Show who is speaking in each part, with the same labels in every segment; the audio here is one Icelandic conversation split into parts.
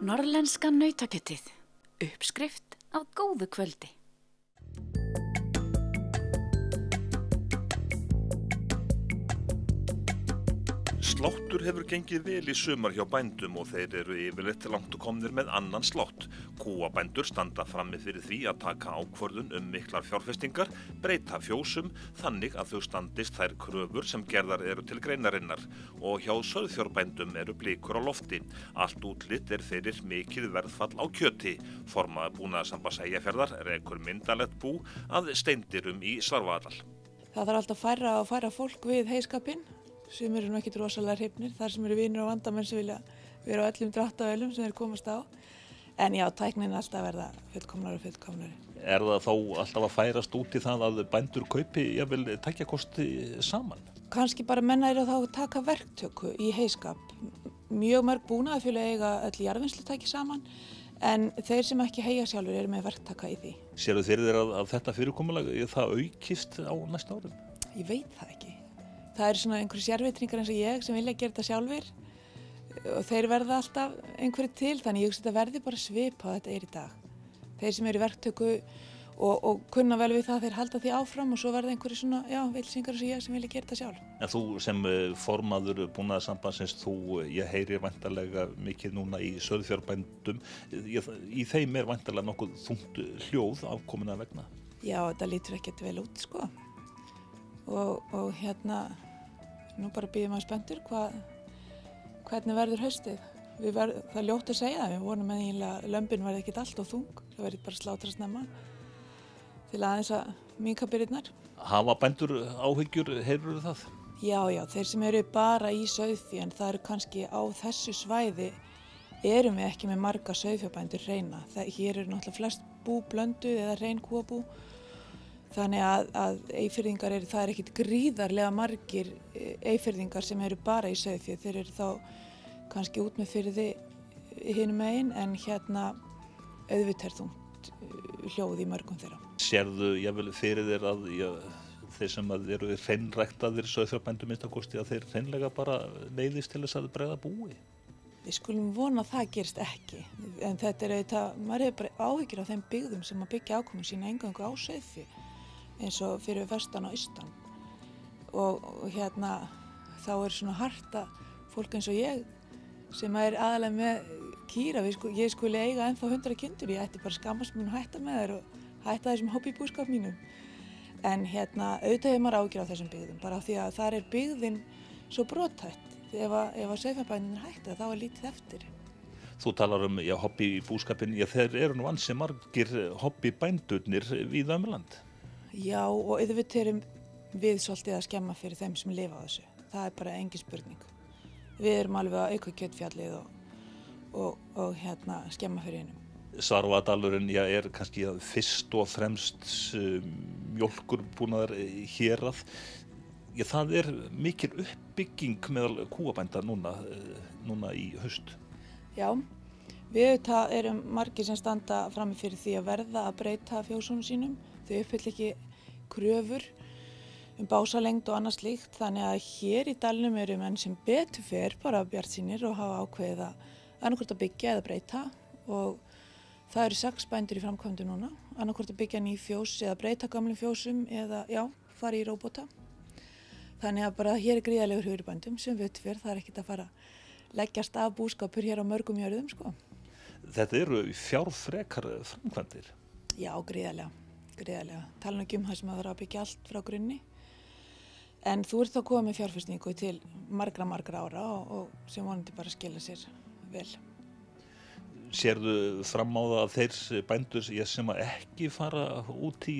Speaker 1: Norðlenska nautakjötið. Uppskrift á góðu kvöldi.
Speaker 2: Sláttur hefur gengið vel í sumar hjá bændum og þeir eru yfirleitt langt komnir með annan slátt. Kúabændur standa frammi fyrir því að taka ákvörðun miklar fjárfestingar, breyta fjósum þannig að þau standist þær kröfur sem gerðar eru til greinarinnar og hjá sauðfjárbændum eru blikur á lofti. Allt útlit fyrir mikið verðfall á kjöti. Formaður Búnaðarsambands Eyjafjarðar rekur myndarlegt bú að Steindyrum í Svarfaðardal.
Speaker 3: Það þarf alltaf að færa fólk við heyskapinn. Sem eru nú ekkert rosalega hrifnir, þar sem eru vinir og vandamenn sem vilja vera á öllum dráttavölum sem þeir komast á. En já, tæknin er alltaf að verða fullkomnari.
Speaker 4: Er það þá alltaf að færast út í það að bændur kaupi jafnvel tækjakosti saman?
Speaker 3: Kannski bara menn eru þá að taka verktöku í heyskap. Mjög mörg búnaðarfélög eiga öll jarðvinnslutæki saman, en þeir sem ekki heyja sjálfur eru með verktaka í því.
Speaker 4: Sérðu fyrir þér að þetta fyrirkomulag það aukist á næsta árum?
Speaker 3: Ég veit það ekki. Það eru svona einhverjir sérvitringar eins og ég sem vilja gera þetta sjálfir og þeir verða alltaf einhverju til, þannig ég hugsa þetta verði bara svipað þetta er í dag. Þeir sem eru í verktöku og kunna vel við það þeir halda því áfram og svo verða einhverjir svona, vilsingar eins og ég sem vilja gera þetta sjálf.
Speaker 4: En þú sem formaður Búnaðarsambandsins, ég heyri væntanlega mikið núna í sauðfjárbændum, í þeim er væntanlega nokkuð þungt hljóð afkominna vegna? Já,
Speaker 3: þetta lítur ekkert vel út sko. Og nú bara bíðum að spenntur hvernig verður haustið. Það er ljótt að segja það, við vonum að lömbin verði ekkert allt of þung, það verði bara slátra snemma til aðeins að minnka byrðirnar.
Speaker 4: Hafa bændur áhyggjur, heyrðirðu það?
Speaker 3: Já, þeir sem eru bara í sauðfé, en það eru kannski á þessu svæði erum við ekki með marga sauðfjárbændur hreina. Hér eru náttúrulega flest bú blönduð eða hrein kúabú. Þannig að Eyfirðingar það er ekkert gríðarlega margir Eyfirðingar sem eru bara í sauðfé. Þeir eru þá kannski út með firði hinum megin en auðvitað er þungt hljóð í mörgum þeirra.
Speaker 4: Sérðu jafnvel fyrir þér að þeir sem eru hreinræktaðir sauðfjárbændum minnstakosti að þeir hreinlega bara neyðist til þess að bregða búi?
Speaker 3: Við skulum vona að það gerist ekki. En þetta er auðvitað, maður hefur bara áhyggjur af þeim byggðum sem að byggja ákomun sína eingöngu á sauðfé. Eins og fyrir vestan og austan og þá er svona harta fólk eins og ég sem er aðalega með kýra, ég skuli eiga ennþá 100 kindur, ég ætti bara skammast mín og hætta með þær og hætta þessum hobbybúskap mínum en auðvitað hefur maður áhyggjur af þessum byggðum bara af því að þar er byggðin svo brothætt ef að sauðfjárbændin hætta þá er lítið eftir.
Speaker 4: Þú talar hobbybúskapin, þeir eru nú ansi margir hobbybændurnir víða land.
Speaker 3: Já, og auðvitað erum við svolítið að skemma fyrir þeim sem lifa á þessu. Það er bara engin spurning. Við erum alveg að auka kjötfjallið og skemma fyrir einum.
Speaker 4: Svarfaðardalurinn er kannski fyrst og fremst mjólkurbúnaðar hérað. Það er mikil uppbygging meðal kúabænda núna í haust. Já,
Speaker 3: við auðvitað erum margir sem standa frammi fyrir því að verða að breyta fjósunum sínum. Þau uppfylla ekki kröfur básalengd og annað slíkt þannig að hér í dalnum eru menn sem betur fer bara bjartsýnir og hafa ákveðið að annaðhvort að byggja eða breyta og það eru 6 bændur í framkvæmdu núna, annaðhvort að byggja ný fjós eða breyta gamlum fjósum eða fara í róbóta. Þannig að bara hér er gríðarlegur hugur í bændum sem betur fer, það er ekkert að fara leggjast af búskapur hér á mörgum jörðum sko.
Speaker 4: Þetta eru fjárfrekar framkvæmdir?
Speaker 3: Já, gríðarlega. Tala nú ekki það sem að vera að byggja allt frá grunni. En þú ert þá komið með fjárfestingu til margra ára og sem vonandi bara skila sér vel.
Speaker 4: Sérðu fram á það að þeir bændur sem ekki fara út í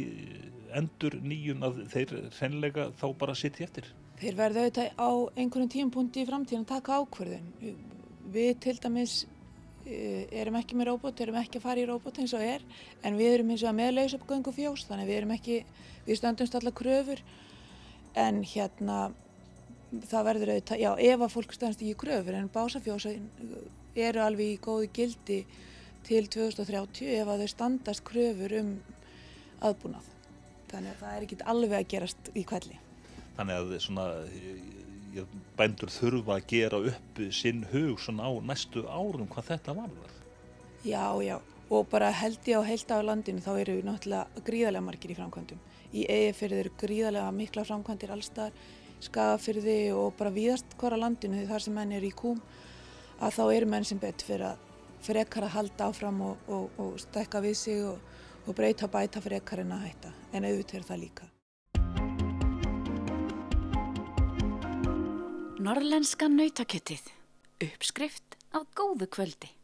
Speaker 4: endurnýjun að þeir hreinlega þá bara sitja eftir?
Speaker 3: Þeir verða auðvitað á einhvern tímapunkti í framtíðin að taka ákvörðun. Við til dæmis erum ekki með róbot, erum ekki að fara í róbot eins og en við erum eins og með lausafgöngu fjós, þannig við stöndumst allar kröfur en það verður auðvitað, ef að fólk stöndst ekki kröfur en básafjós eru alveg í góðu gildi til 2030 ef að þau standast kröfur aðbúnað. Þannig að það er ekki alveg að gerast í hvelli.
Speaker 4: Þannig að bændur þurfa að gera upp sinn hug á næstu árum hvað þetta varðar.
Speaker 3: Já, og bara held ég á heilt af landinu þá eru náttúrulega gríðarlega margir í framkvæmdum. Í Eyjafirði eru gríðarlega mikla framkvæmdir allstaðar, Skagafirði og bara víðast hvar á landinu því þar sem menn eru í kúm að þá eru menn sem betur fyrir að frekar að halda áfram og stekka við sig og breyta og bæta frekar en að hætta. En auðvitað er það líka.
Speaker 1: Norðlenska nautakjötið. Uppskrift á góðu kvöldi.